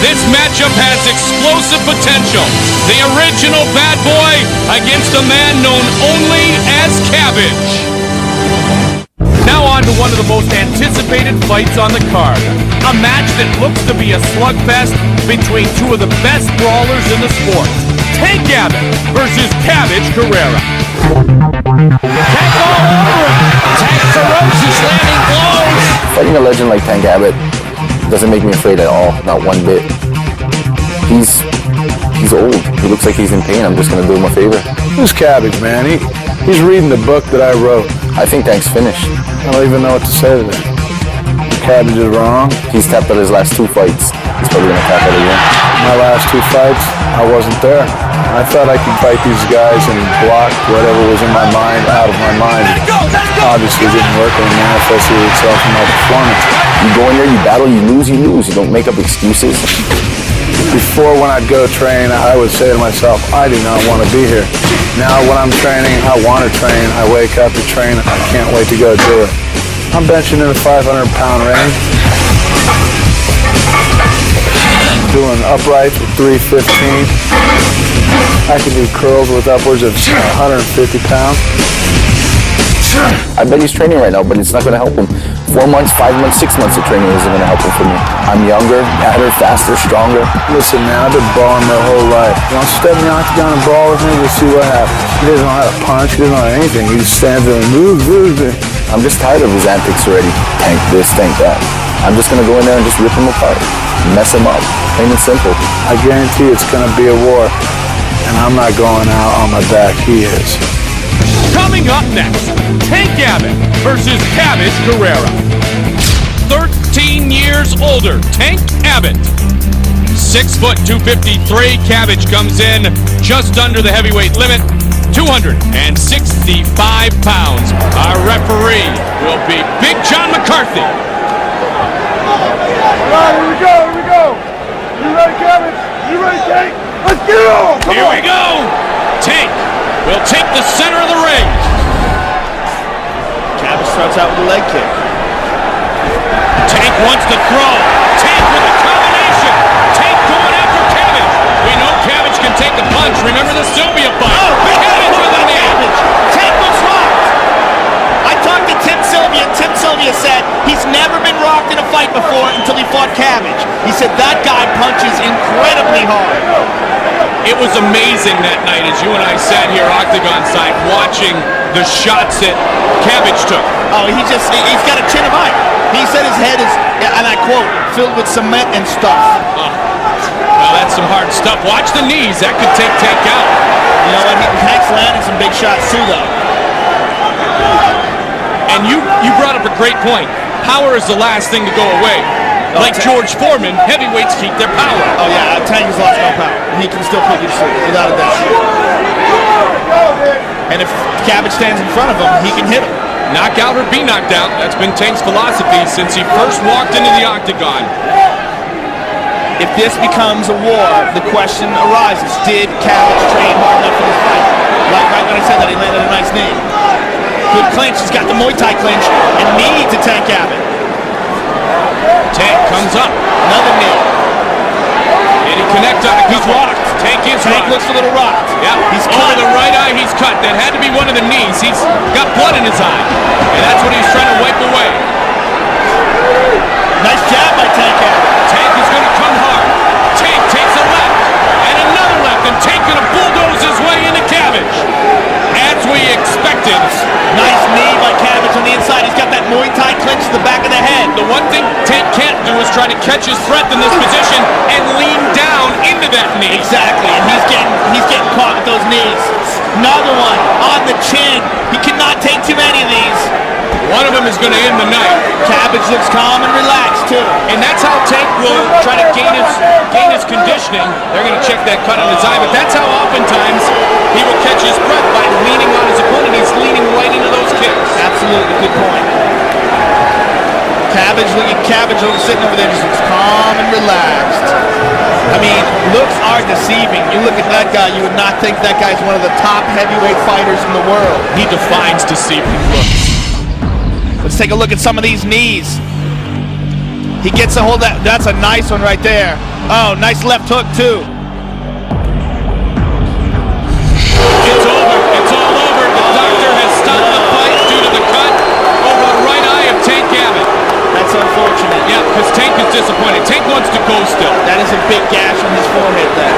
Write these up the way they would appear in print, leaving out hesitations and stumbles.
This matchup has explosive potential. The original bad boy against a man known only as Cabbage. Now on to one of the most anticipated fights on the card. A match that looks to be a slugfest between two of the best brawlers in the sport. Tank Abbott versus Cabbage Carrera. Tank all over him. Tank ferocious, landing blows. Fighting a legend like Tank Abbott doesn't make me afraid at all, not one bit. He's old. He looks like he's in pain. I'm just gonna do him a favor. Who's Cabbage, man? He's reading the book that I wrote. I think Tank's finished. I don't even know what to say to that. Cabbage is wrong. He's tapped out his last 2 fights. He's probably gonna tap out again. My last 2 fights, I wasn't there. I thought I could fight these guys and block whatever was in my mind out of my mind. It obviously didn't work, and it manifested itself in my performance. You go in there, you battle, you lose, you lose. You don't make up excuses. Before, when I'd go train, I would say to myself, I do not want to be here. Now when I'm training, I want to train. I wake up to train. I can't wait to go do it. I'm benching in the 500-pound range. Doing uprights with 315. I can do curls with upwards of 150 pounds. I bet he's training right now, but it's not going to help him. 4 months, 5 months, 6 months of training isn't going to help him for me. I'm younger, badder, faster, stronger. Listen, man, I've been brawling my whole life. You want to step in the octagon and brawl with me? We'll see what happens. He doesn't know how to punch. He doesn't know anything. He just stands there and moves. I'm just tired of his antics already. Tank this, tank that. I'm just going to go in there and just rip him apart. Mess him up. Plain and simple. I guarantee it's going to be a war. And I'm not going out on my back. He is. Coming up next, Tank Abbott versus Cabbage Carrera. 13 years older, Tank Abbott. 6 foot 253, Cabbage comes in just under the heavyweight limit, 265 pounds. Our referee will be Big John McCarthy. All right, here we go. You ready, Cabbage? You ready, Tank? Let's get it on! Here we go. Tank will take the center of the ring. Cabbage starts out with a leg kick. Tank wants to throw. Tank with a combination. Tank going after Cabbage. We know Cabbage can take a punch. Remember the Sylvia fight. Oh, Cabbage with a knee. Cabbage. Tank was rocked. I talked to Tim Sylvia, and Tim Sylvia said he's never been rocked in a fight before until he fought Cabbage. He said that guy punches incredibly hard. It was amazing that night as you and I sat here octagon side watching the shots that Cabbage took. Oh, he's got a chin of iron. He said his head is, and I quote, filled with cement and stuff. Oh. Well, that's some hard stuff. Watch the knees. That could take Tank out. You know what? Tank's landing some big shots too, though. And you brought up a great point. Power is the last thing to go away. Like George Foreman, heavyweights keep their power. Oh yeah, Tank has lost no power. He can still put you to sleep, without a doubt. And if Cabbage stands in front of him, he can hit him. Knock out or be knocked out. That's been Tank's philosophy since he first walked into the octagon. If this becomes a war, the question arises, did Cabbage train hard enough for this fight? Right when I said that, he landed a nice knee. Good clinch, he's got the Muay Thai clinch, and knee to Tank Abbott. Tank comes up. Another knee. And he connects on it. He's rocked. Tank is Tank rocked. looks a little rocked. Yeah, He's over cut. the right eye, he's cut. That had to be one of the knees. He's got blood in his eye. And that's what he's trying to wipe away. Nice jab by Tank Abbott. Tank is going to come hard. Tank takes a left. And another left. And Tank going to bulldoze his way into Cabbage. As we expected. Nice knee by Cabbage on the inside. He's got that Muay Thai clinch to the back of the head. The one thing Tank can't do is try to catch his breath in this position and lean down into that knee. Exactly, and he's getting caught with those knees. Another one on the chin. He cannot take too many of these. One of them is going to end the night. Cabbage looks calm and relaxed too. And that's how Tank will try to gain his conditioning. They're going to check that cut on his eye, but that's how oftentimes he will catch his breath by leaning on his opponent. He's leaning right into those kicks. Absolutely, good point. Cabbage sitting over there just looks calm and relaxed. I mean, looks are deceiving. You look at that guy, you would not think that guy's one of the top heavyweight fighters in the world. He defines deceiving looks. Let's take a look at some of these knees. He gets a hold of that. That's a nice one right there. Oh, nice left hook, too. It's over. It's all over. The doctor has stopped the fight due to the cut over the right eye of Tank Abbott. That's unfortunate. Yeah, because Tank is disappointed. Tank wants to go still. That is a big gash on his forehead there.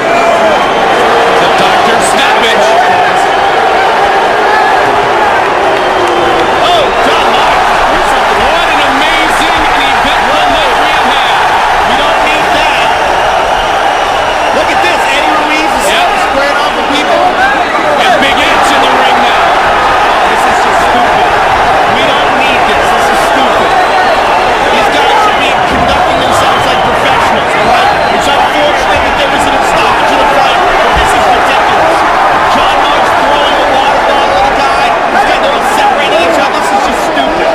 The doctor, stoppage. Oh, John Knox. What an amazing and eventful night we have had. We don't need that. Look at this. Eddie Ruiz is squaring off with people. And Big Ed's in the ring now. This is just stupid. We don't need this. This is stupid. These guys should be conducting themselves like professionals, all right? It's unfortunate that there was an stoppage of the fight, but this is ridiculous. John Knox throwing a water bottle at a guy. These guys are separating each other. This is just stupid.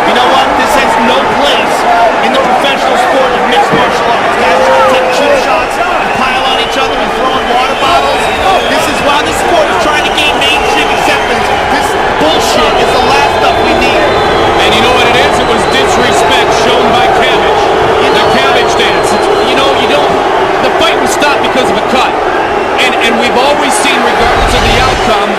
You know what? This has no place in the professional sport of mixed martial arts. Guys trying to take cheap shots and pile on each other and throwing water bottles. This is why this sport is trying to gain mainstream acceptance. This bullshit is the last stuff we need. And you know what it is? It was disrespect shown by Cabbage. The Cabbage dance. The fight was stopped because of a cut. And we've always seen, regardless of the outcome,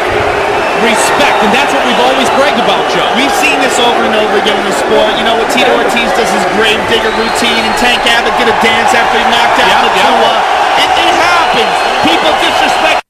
respect. And that's what we've always bragged about, Joe. We've seen this over and over again in the sport. You know what, Tito Ortiz does his grave digger routine, and Tank Abbott did a dance after he knocked out Matua. It happens. People disrespect